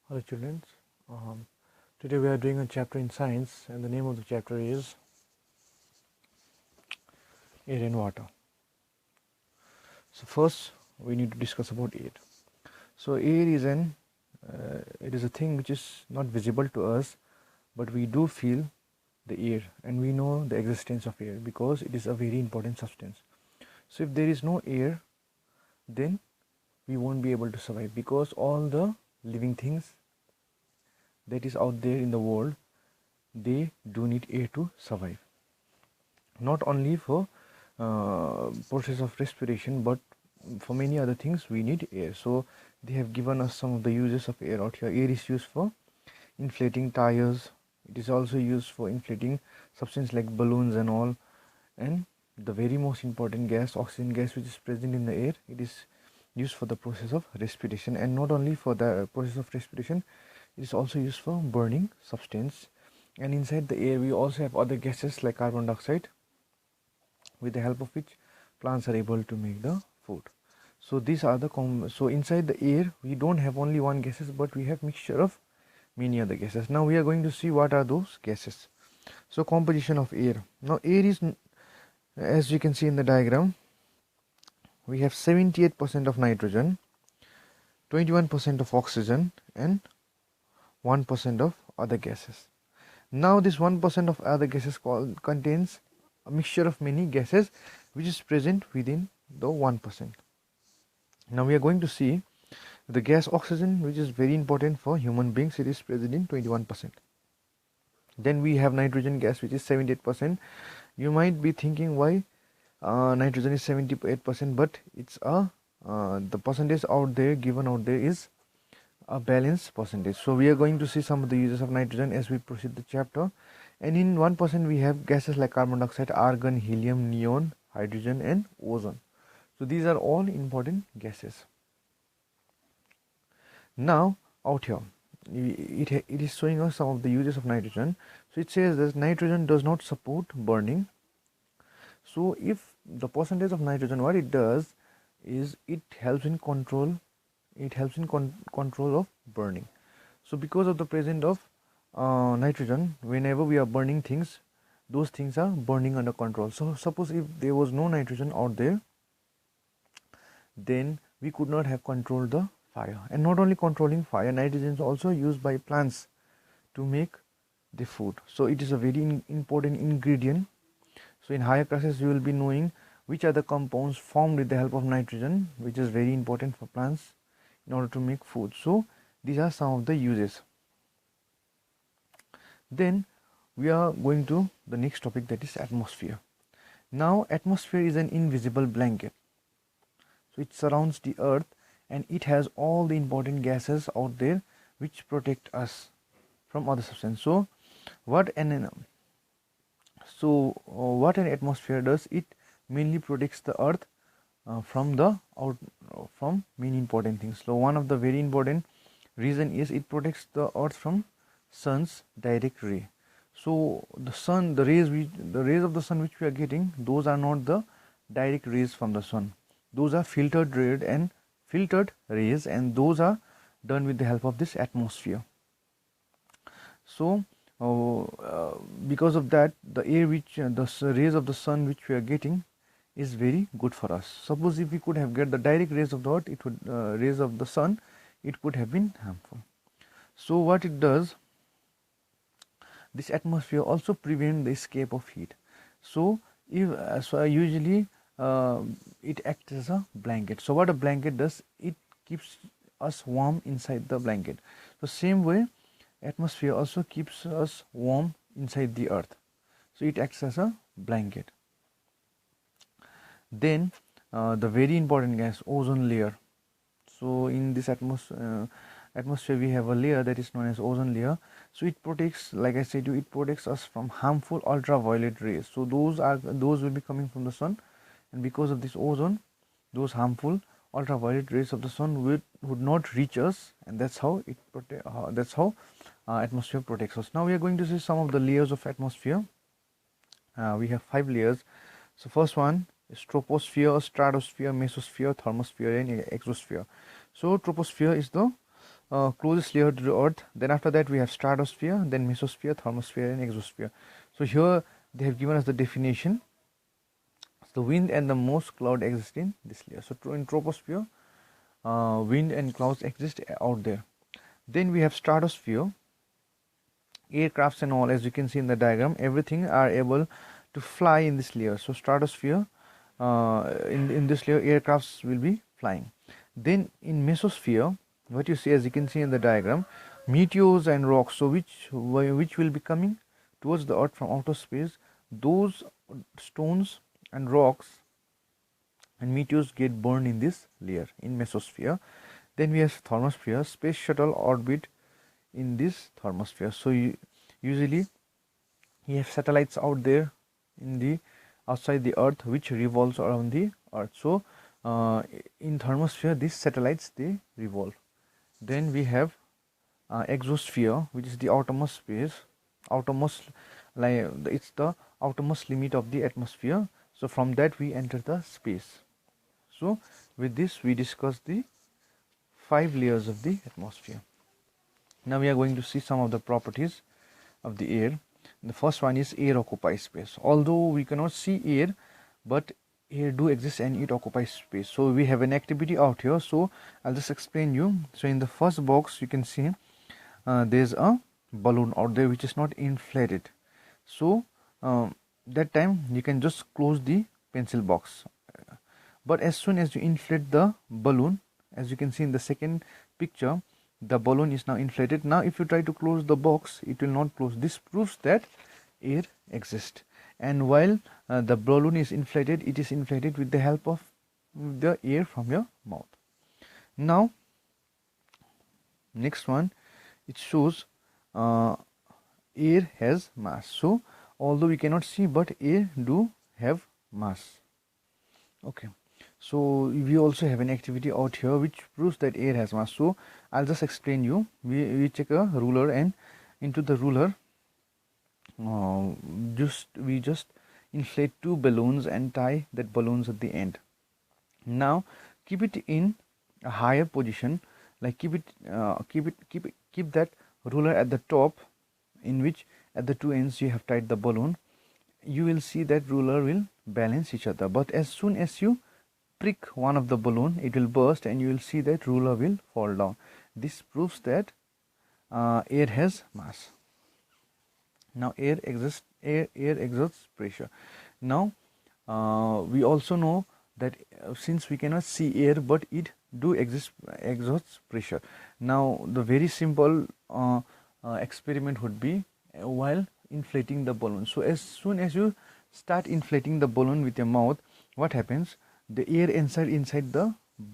Hello children. Today we are doing a chapter in science and the name of the chapter is air and water. So first we need to discuss about air. So air is it is a thing which is not visible to us, but we do feel the air and we know the existence of air because it is a very important substance. So if there is no air, then we won't be able to survive because all the living things that is out there in the world, they do need air to survive. Not only for process of respiration, but for many other things we need air. So they have given us some of the uses of air out here. Air is used for inflating tires. It is also used for inflating substances like balloons and all. And the very most important gas, oxygen gas, which is present in the air, it is used for the process of respiration. And not only for the process of respiration, it is also used for burning substance. And inside the air we also have other gases like carbon dioxide, with the help of which plants are able to make the food. So these are the so inside the air we don't have only one gases, but we have mixture of many other gases. Now we are going to see what are those gases. So composition of air. Now air is, as you can see in the diagram, we have 78% of nitrogen, 21% of oxygen, and 1% of other gases. Now this 1% of other gases contains a mixture of many gases which is present within the 1%. Now we are going to see the gas oxygen, which is very important for human beings. It is present in 21%. Then we have nitrogen gas, which is 78%. You might be thinking why nitrogen is 78%, but it's the percentage out there given out there is a balanced percentage. So we are going to see some of the uses of nitrogen as we proceed the chapter. And in 1% we have gases like carbon dioxide, argon, helium, neon, hydrogen, and ozone. So these are all important gases. Now out here it is showing us some of the uses of nitrogen. So it says that nitrogen does not support burning. So if the percentage of nitrogen, what it does is it helps in control of burning. So because of the presence of nitrogen, whenever we are burning things, those things are burning under control. So suppose if there was no nitrogen out there, then we could not have controlled the fire. And not only controlling fire, nitrogen is also used by plants to make the food. So it is a very important ingredient. So in higher classes you will be knowing which are the compounds formed with the help of nitrogen, which is very important for plants in order to make food. So these are some of the uses. Then we are going to the next topic, that is atmosphere. Now atmosphere is an invisible blanket. So it surrounds the earth and it has all the important gases out there which protect us from other substances. So what an atmosphere does, it mainly protects the earth from many important things. So one of the very important reason is it protects the earth from sun's direct ray. So the rays of the sun which we are getting, those are not the direct rays from the sun. Those are filtered rays, and those are done with the help of this atmosphere. So because of that, the air which the rays of the sun which we are getting is very good for us. Suppose if we could have get the direct rays of the earth, it would rays of the sun, it could have been harmful. So what it does, this atmosphere also prevent the escape of heat. So usually it acts as a blanket. So what a blanket does, it keeps us warm inside the blanket. So same way atmosphere also keeps us warm inside the earth. So it acts as a blanket. Then the very important gas, ozone layer. So in this atmosphere we have a layer that is known as ozone layer. So it protects, like I said, it protects us from harmful ultraviolet rays. So those will be coming from the sun, and because of this ozone, those harmful ultraviolet rays of the sun would not reach us, and that's how atmosphere protects us. Now we are going to see some of the layers of atmosphere. We have 5 layers. So first one is troposphere, stratosphere, mesosphere, thermosphere, and exosphere. So troposphere is the closest layer to the earth. Then after that we have stratosphere, then mesosphere, thermosphere and exosphere. So here they have given us the definition. The wind and the most cloud exist in this layer. So in troposphere, wind and clouds exist out there. Then we have stratosphere. Aircrafts and all, as you can see in the diagram, everything are able to fly in this layer. So stratosphere, in this layer, aircrafts will be flying. Then in mesosphere, what you see, as you can see in the diagram, meteors and rocks. So which will be coming towards the earth from outer space. Those stones and rocks and meteors get burned in this layer in mesosphere. Then we have thermosphere. Space shuttle orbit in this thermosphere. So usually you have satellites out there in the outside the earth which revolves around the earth. So in thermosphere, these satellites, they revolve. Then we have exosphere, which is the outermost space, it's the outermost limit of the atmosphere. So from that we enter the space. So with this we discuss the 5 layers of the atmosphere. Now we are going to see some of the properties of the air. The first one is air occupies space. Although we cannot see air, but air do exist and it occupies space. So we have an activity out here. So I'll just explain you. So in the first box you can see there's a balloon out there which is not inflated. So that time you can just close the pencil box. But as soon as you inflate the balloon, as you can see in the second picture, the balloon is now inflated. Now if you try to close the box, it will not close. This proves that air exists. And while the balloon is inflated, it is inflated with the help of the air from your mouth. Now next one, it shows air has mass. So although we cannot see, but air do have mass. Okay. So we also have an activity out here which proves that air has mass. So I'll just explain you. We take a ruler, and into the ruler we just inflate 2 balloons and tie that balloons at the end. Now keep it in a higher position, like keep that ruler at the top, in which at the 2 ends you have tied the balloon. You will see that ruler will balance each other, but as soon as you prick one of the balloon, it will burst and you will see that ruler will fall down. This proves that air has mass. Now air exerts pressure. Now we also know that since we cannot see air, but it do exerts pressure. Now the very simple experiment would be while inflating the balloon. So as soon as you start inflating the balloon with your mouth, what happens? The air inside the